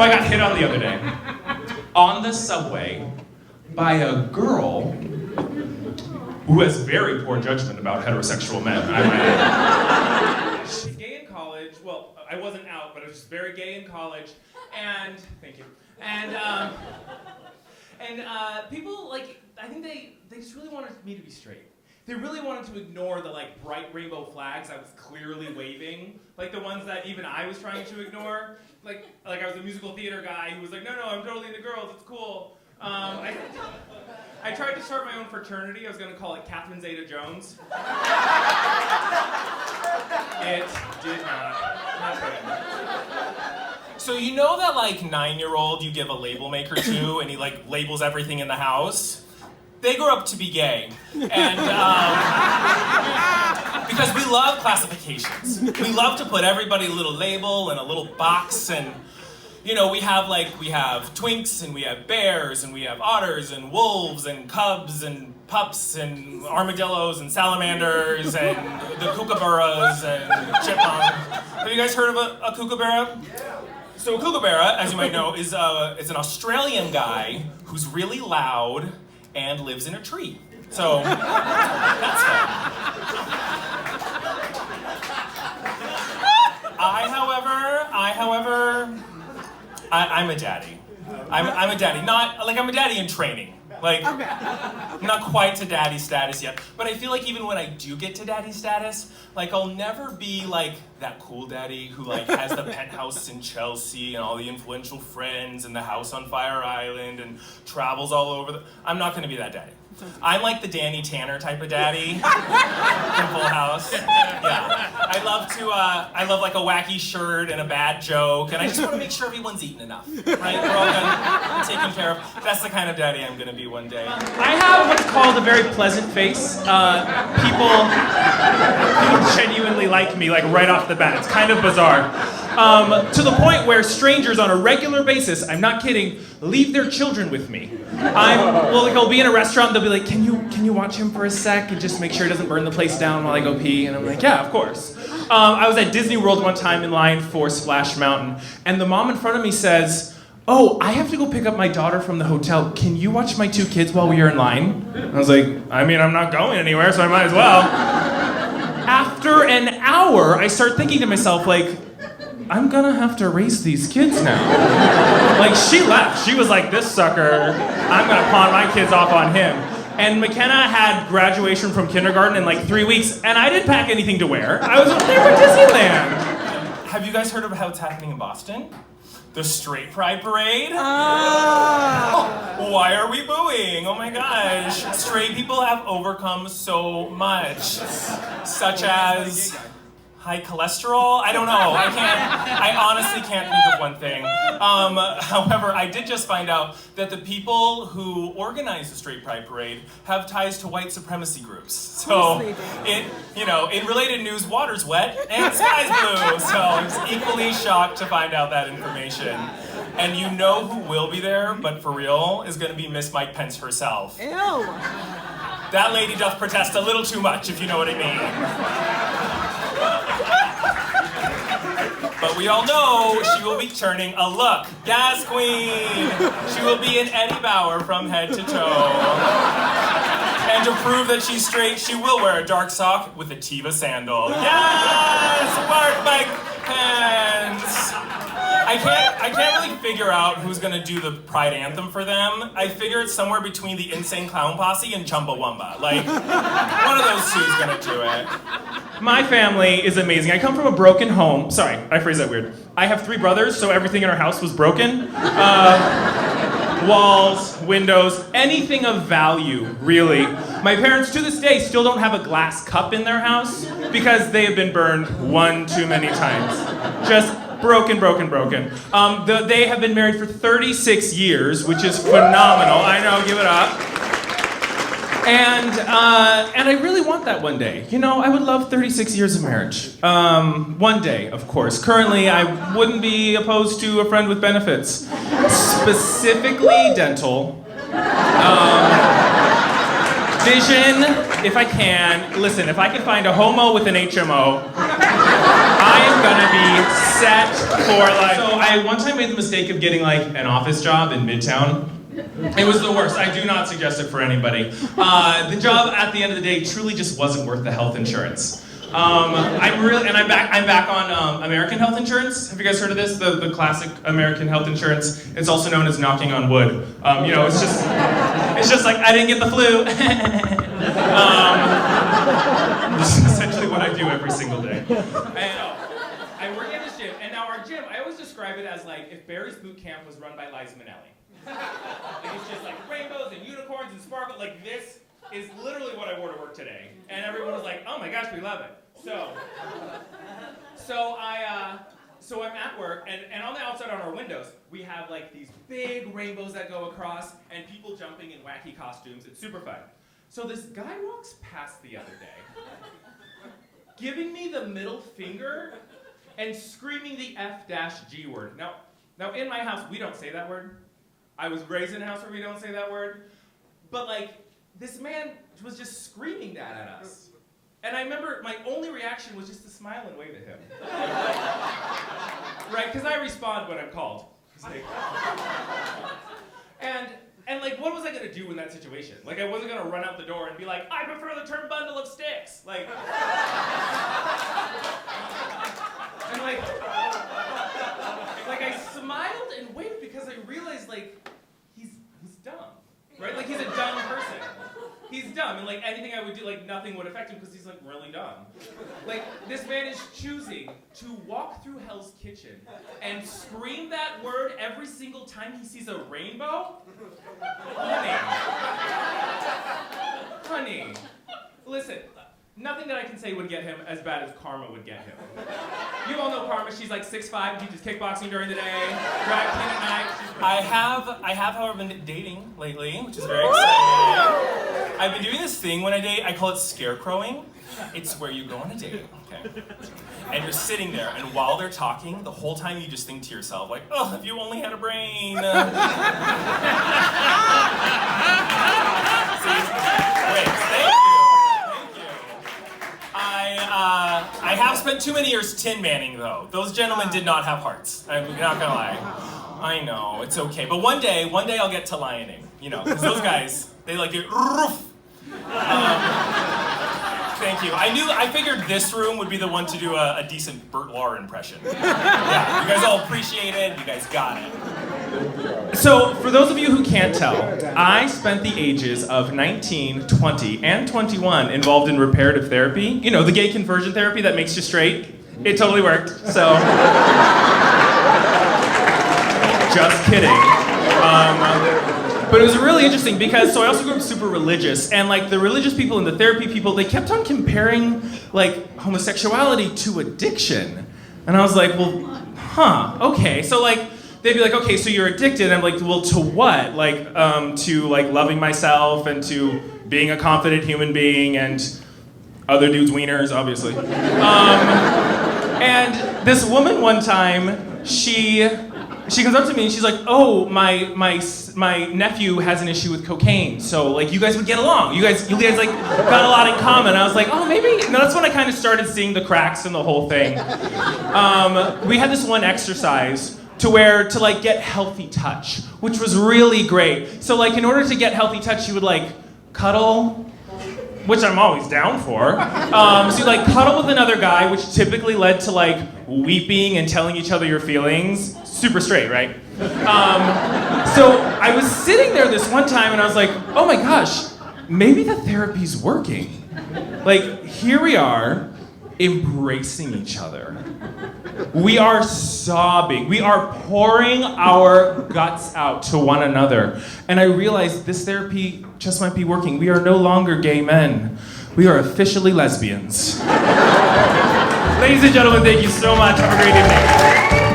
I got hit on the other day. On the subway by a girl who has very poor judgment about heterosexual men, I might add. She's gay in college. Well, I wasn't out, but I was just very gay in college. And, thank you. And people, like, I think they just really wanted me to be straight. They really wanted to ignore the, like, bright rainbow flags I was clearly waving. Like, the ones that even I was trying to ignore. Like I was a musical theater guy who was like, no, I'm totally into girls, it's cool. I tried to start my own fraternity. I was going to call it Catherine Zeta-Jones. It did not happen. So you know that, like, 9-year-old you give a label maker to and he, like, labels everything in the house? They grew up to be gay. And, because we love classifications. We love to put everybody a little label and a little box, and, you know, we have twinks, and we have bears, and we have otters, and wolves, and cubs, and pups, and armadillos, and salamanders, and the kookaburras, and chipmunks. Have you guys heard of a kookaburra? Yeah. So a kookaburra, as you might know, is an Australian guy who's really loud and lives in a tree. So, that's fun. I'm a daddy. I'm a daddy. I'm a daddy in training. Like, I'm not quite to daddy status yet, but I feel like even when I do get to daddy status, like, I'll never be like that cool daddy who, like, has the penthouse in Chelsea and all the influential friends and the house on Fire Island and travels all over I'm not gonna be that daddy. I'm like the Danny Tanner type of daddy from Full House. Yeah. I love like a wacky shirt and a bad joke, and I just want to make sure everyone's eaten enough, right? We're all gonna be taken care of. That's the kind of daddy I'm gonna be one day. I have what's called a very pleasant face. People genuinely like me, like, right off the bat. It's kind of bizarre. To the point where strangers on a regular basis, I'm not kidding, leave their children with me. I'll be in a restaurant, they'll be like, can you watch him for a sec and just make sure he doesn't burn the place down while I go pee? And I'm like, yeah, of course. I was at Disney World one time in line for Splash Mountain, and the mom in front of me says, oh, I have to go pick up my daughter from the hotel. Can you watch my 2 kids while we are in line? I was like, I mean, I'm not going anywhere, so I might as well. After an hour, I start thinking to myself, like, I'm gonna have to raise these kids now. Like, she left. She was like, this sucker, I'm gonna pawn my kids off on him. And McKenna had graduation from kindergarten in like 3 weeks, and I didn't pack anything to wear. I was there for Disneyland. Have you guys heard of how it's happening in Boston? The Straight Pride Parade? Oh, why are we booing? Oh my gosh. Straight people have overcome so much. Such as high cholesterol? I don't know. I honestly can't think of one thing. However, I did just find out that the people who organize the Straight Pride Parade have ties to white supremacy groups. So, in related news, water's wet and sky's blue. So I was equally shocked to find out that information. And you know who will be there, but for real, is going to be Miss Mike Pence herself. Ew. That lady doth protest a little too much, if you know what I mean. But we all know she will be turning a look. Gas queen! She will be an Eddie Bauer from head to toe. And to prove that she's straight, she will wear a dark sock with a Teva sandal. Yes! Work, Mike Pence! I can't really figure out who's gonna do the Pride anthem for them. I figure it's somewhere between the Insane Clown Posse and Chumbawamba. Like, one of those two's gonna do it. My family is amazing. I come from a broken home. Sorry, I phrased that weird. I have 3 brothers, so everything in our house was broken. Walls, windows, anything of value, really. My parents, to this day, still don't have a glass cup in their house because they have been burned one too many times. Just broken. They have been married for 36 years, which is phenomenal. I know, give it up. And I really want that one day. You know, I would love 36 years of marriage. One day, of course. Currently, I wouldn't be opposed to a friend with benefits. Specifically dental. Vision, if I can. Listen, if I can find a homo with an HMO, I am gonna be set for life. So I one time made the mistake of getting like an office job in Midtown. It was the worst. I do not suggest it for anybody. The job at the end of the day truly just wasn't worth the health insurance. I'm back on American health insurance. Have you guys heard of this? The classic American health insurance. It's also known as knocking on wood. It's just like I didn't get the flu. This is essentially what I do every single day. And I work at this gym, and now our gym, I always describe it as like if Barry's Boot Camp was run by Liza Minnelli. Like it's just like rainbows and unicorns and sparkle. Like this is literally what I wore to work today, and everyone was like, "Oh my gosh, we love it." So I'm at work, and on the outside on our windows, we have like these big rainbows that go across, and people jumping in wacky costumes. It's super fun. So this guy walks past the other day, giving me the middle finger and screaming the F-G word. Now in my house, we don't say that word. I was raised in a house where we don't say that word. But like, this man was just screaming that at us. And I remember my only reaction was just to smile and wave at him. Right, because I respond when I'm called. Like, and like, what was I gonna do in that situation? Like, I wasn't gonna run out the door and be like, I prefer the term bundle of sticks. Like, and like I smiled and waved because I realized like, he's dumb, right? Like he's a dumb person. He's dumb, and like anything I would do, like nothing would affect him because he's like really dumb. Like this man is choosing to walk through Hell's Kitchen and scream that word every single time he sees a rainbow? Honey, listen, nothing that I can say would get him as bad as Karma would get him. You all know Karma, she's like 6'5", teaches kickboxing during the day, drag queen at night. I have, however, been dating lately, which is very exciting. I've been doing this thing when I date, I call it scarecrowing. It's where you go on a date, okay? And you're sitting there, and while they're talking, the whole time you just think to yourself, like, oh, if you only had a brain. I have spent too many years Tin Manning, though. Those gentlemen did not have hearts. I'm not gonna lie. I know, it's okay. But one day I'll get to lioning. You know, because those guys, they like it. Thank you. I figured this room would be the one to do a decent Burt Lahr impression. Yeah, you guys all appreciate it. You guys got it. So, for those of you who can't tell, I spent the ages of 19, 20, and 21 involved in reparative therapy. You know, the gay conversion therapy that makes you straight. It totally worked, so. Just kidding. But it was really interesting because, so I also grew up super religious, and like the religious people and the therapy people, they kept on comparing like homosexuality to addiction. And I was like, well, okay. So like, they'd be like, okay, so you're addicted. And I'm like, well, to what? Like, to like loving myself and to being a confident human being and other dudes' wieners, obviously. And this woman one time, she comes up to me and she's like, oh, my nephew has an issue with cocaine, so like you guys would get along. You guys like got a lot in common. I was like, oh, maybe. No, that's when I kind of started seeing the cracks in the whole thing. We had this one exercise to like get healthy touch, which was really great. So like in order to get healthy touch, you would like cuddle, which I'm always down for. So you like cuddle with another guy, which typically led to like weeping and telling each other your feelings. Super straight, right? So I was sitting there this one time and I was like, oh my gosh, maybe the therapy's working. Like, here we are, embracing each other. We are sobbing. We are pouring our guts out to one another. And I realized this therapy just might be working. We are no longer gay men. We are officially lesbians. Ladies and gentlemen, thank you so much. Have a great evening.